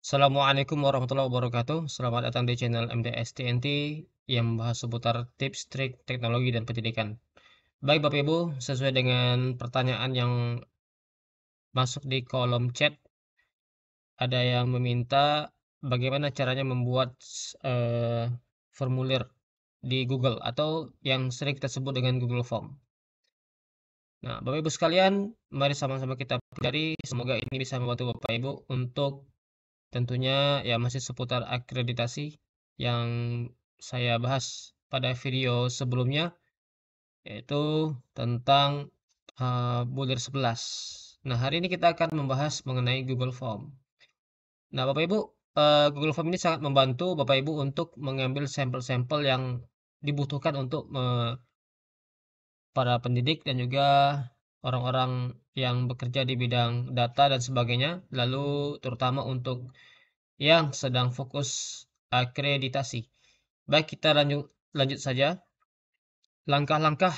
Assalamualaikum warahmatullahi wabarakatuh. Selamat datang di channel MDS TNT yang membahas seputar tips, trik, teknologi, dan pendidikan. Baik Bapak Ibu, sesuai dengan pertanyaan yang masuk di kolom chat, ada yang meminta bagaimana caranya membuat formulir di Google atau yang sering kita sebut dengan Google Form. Nah, Bapak Ibu sekalian, mari sama-sama kita pelajari. Semoga ini bisa membantu Bapak Ibu untuk tentunya ya masih seputar akreditasi yang saya bahas pada video sebelumnya, yaitu tentang bulir 11. Nah, hari ini kita akan membahas mengenai Google Form. Nah, Bapak Ibu, Google Form ini sangat membantu Bapak Ibu untuk mengambil sampel-sampel yang dibutuhkan untuk para pendidik dan juga orang-orang yang bekerja di bidang data dan sebagainya, lalu terutama untuk yang sedang fokus akreditasi. Baik, kita lanjut lanjut saja. Langkah-langkah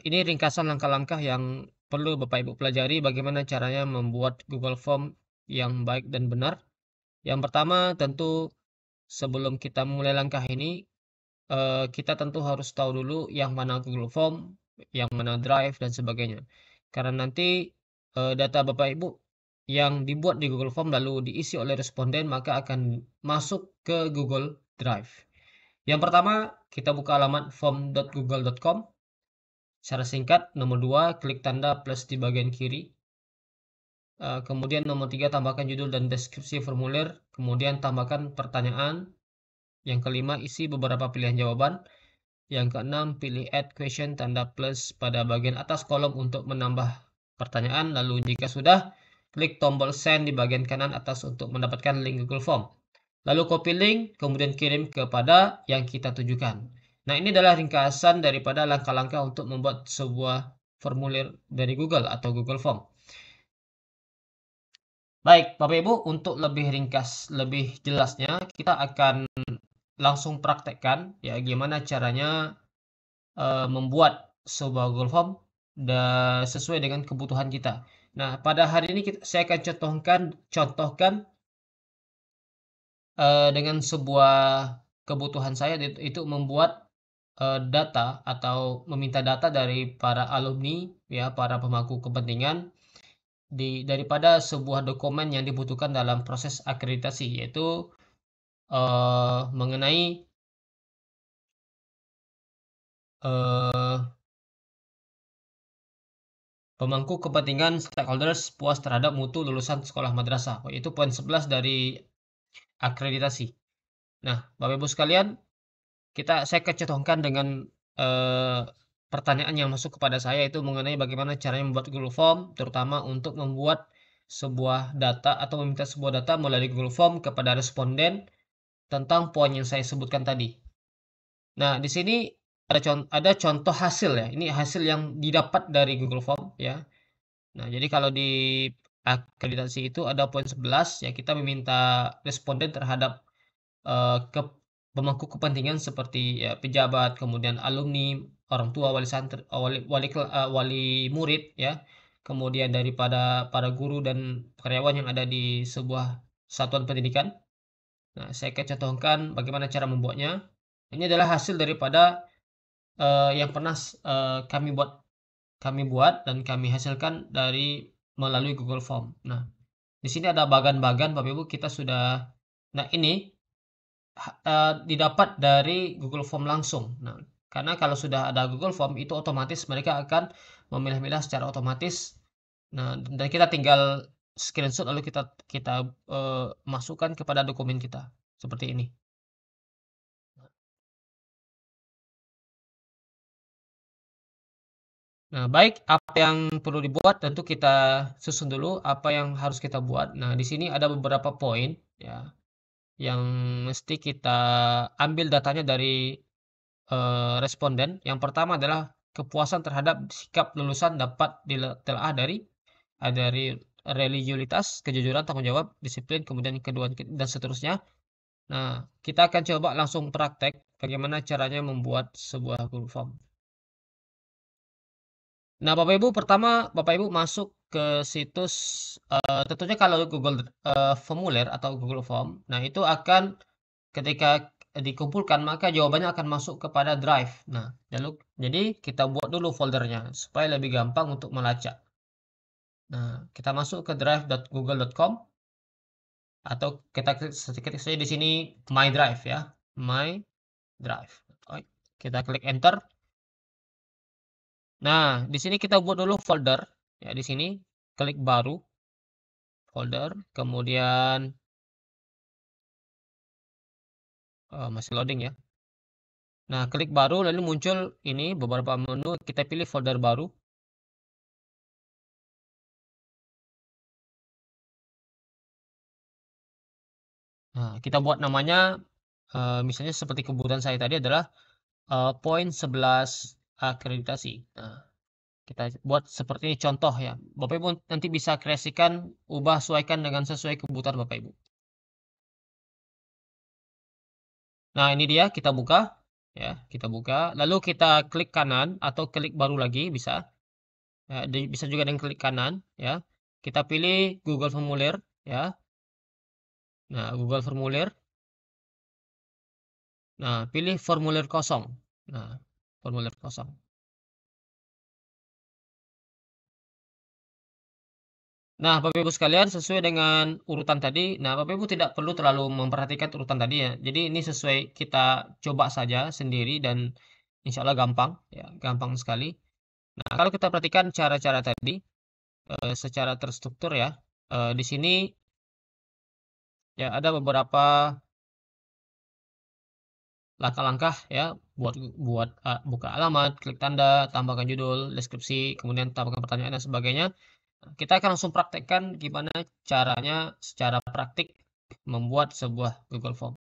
ini ringkasan langkah-langkah yang perlu Bapak Ibu pelajari bagaimana caranya membuat Google Form yang baik dan benar. Yang pertama, tentu sebelum kita mulai langkah ini, kita tentu harus tahu dulu yang mana Google Form, yang mana Drive dan sebagainya. Karena nanti data Bapak Ibu yang dibuat di Google Form lalu diisi oleh responden maka akan masuk ke Google Drive. Yang pertama, kita buka alamat form.google.com. Secara singkat, nomor 2, klik tanda plus di bagian kiri. Kemudian nomor 3, tambahkan judul dan deskripsi formulir. Kemudian tambahkan pertanyaan. Yang kelima, isi beberapa pilihan jawaban. Yang keenam, pilih add question tanda plus pada bagian atas kolom untuk menambah pertanyaan. Lalu jika sudah, klik tombol send di bagian kanan atas untuk mendapatkan link Google Form. Lalu copy link, kemudian kirim kepada yang kita tujukan. Nah, ini adalah ringkasan daripada langkah-langkah untuk membuat sebuah formulir dari Google atau Google Form. Baik, Bapak Ibu, untuk lebih ringkas, lebih jelasnya, kita akan langsung praktekkan ya gimana caranya membuat sebuah Google Form dan sesuai dengan kebutuhan kita. Nah, pada hari ini saya akan contohkan dengan sebuah kebutuhan saya itu membuat data atau meminta data dari para alumni ya, para pemangku kepentingan daripada sebuah dokumen yang dibutuhkan dalam proses akreditasi, yaitu mengenai eh, pemangku kepentingan stakeholders puas terhadap mutu lulusan sekolah madrasah, yaitu poin 11 dari akreditasi. Nah, Bapak Ibu sekalian, saya akan contohkan dengan eh, pertanyaan yang masuk kepada saya itu mengenai bagaimana caranya membuat Google Form, terutama untuk membuat sebuah data atau meminta sebuah data melalui Google Form kepada responden tentang poin yang saya sebutkan tadi. Nah, di sini ada contoh hasil ya. Ini hasil yang didapat dari Google Form ya. Nah, jadi kalau di akreditasi itu ada poin 11 ya, kita meminta responden terhadap pemangku kepentingan seperti ya, pejabat, kemudian alumni, orang tua, wali santri, wali murid ya, kemudian daripada para guru dan karyawan yang ada di sebuah satuan pendidikan. Nah, saya akan contohkan bagaimana cara membuatnya. Ini adalah hasil daripada yang pernah kami buat dan kami hasilkan melalui Google Form. Nah, di sini ada bagan-bagan Bapak Ibu kita sudah. Nah, ini didapat dari Google Form langsung. Nah, karena kalau sudah ada Google Form itu otomatis mereka akan memilah-milah secara otomatis. Nah, dan kita tinggal screenshot lalu kita kita masukkan kepada dokumen kita seperti ini. Nah, baik, apa yang perlu dibuat tentu kita susun dulu apa yang harus kita buat. Nah, di sini ada beberapa poin ya yang mesti kita ambil datanya dari responden. Yang pertama adalah kepuasan terhadap sikap lulusan dapat ditelaah dari religiulitas, kejujuran, tanggung jawab, disiplin, kemudian kedua dan seterusnya. Nah, kita akan coba langsung praktek bagaimana caranya membuat sebuah Google Form. Nah, Bapak Ibu, pertama Bapak Ibu masuk ke situs, tentunya kalau Google Formulir atau Google Form, nah itu akan ketika dikumpulkan maka jawabannya akan masuk kepada Drive. Nah, jadi kita buat dulu foldernya supaya lebih gampang untuk melacak. Nah, kita masuk ke drive.google.com atau kita klik saja di sini My Drive ya, My Drive. Oke, kita klik Enter. Nah, di sini kita buat dulu folder ya, di sini klik baru folder, kemudian masih loading ya. Nah, klik baru lalu muncul ini beberapa menu, kita pilih folder baru. Nah, kita buat namanya misalnya seperti kebutuhan saya tadi adalah poin 11 akreditasi. Nah, kita buat seperti ini contoh ya. Bapak Ibu nanti bisa kreasikan, ubah, sesuaikan dengan sesuai kebutuhan Bapak Ibu. Nah, ini dia kita buka ya, kita buka. Lalu kita klik kanan atau klik baru lagi bisa. Ya, bisa juga dengan klik kanan ya. Kita pilih Google Formulir ya. Nah, Google Formulir. Nah, pilih formulir kosong. Nah, formulir kosong. Nah, Bapak Ibu sekalian, sesuai dengan urutan tadi, nah Bapak Ibu tidak perlu terlalu memperhatikan urutan tadi ya. Jadi ini sesuai kita coba saja sendiri dan insya Allah gampang, ya, gampang sekali. Nah, kalau kita perhatikan cara-cara tadi secara terstruktur ya, di sini ya ada beberapa langkah-langkah ya buat buat buka alamat, klik tanda, tambahkan judul, deskripsi, kemudian tambahkan pertanyaan dan sebagainya. Kita akan langsung praktekkan gimana caranya secara praktik membuat sebuah Google Form.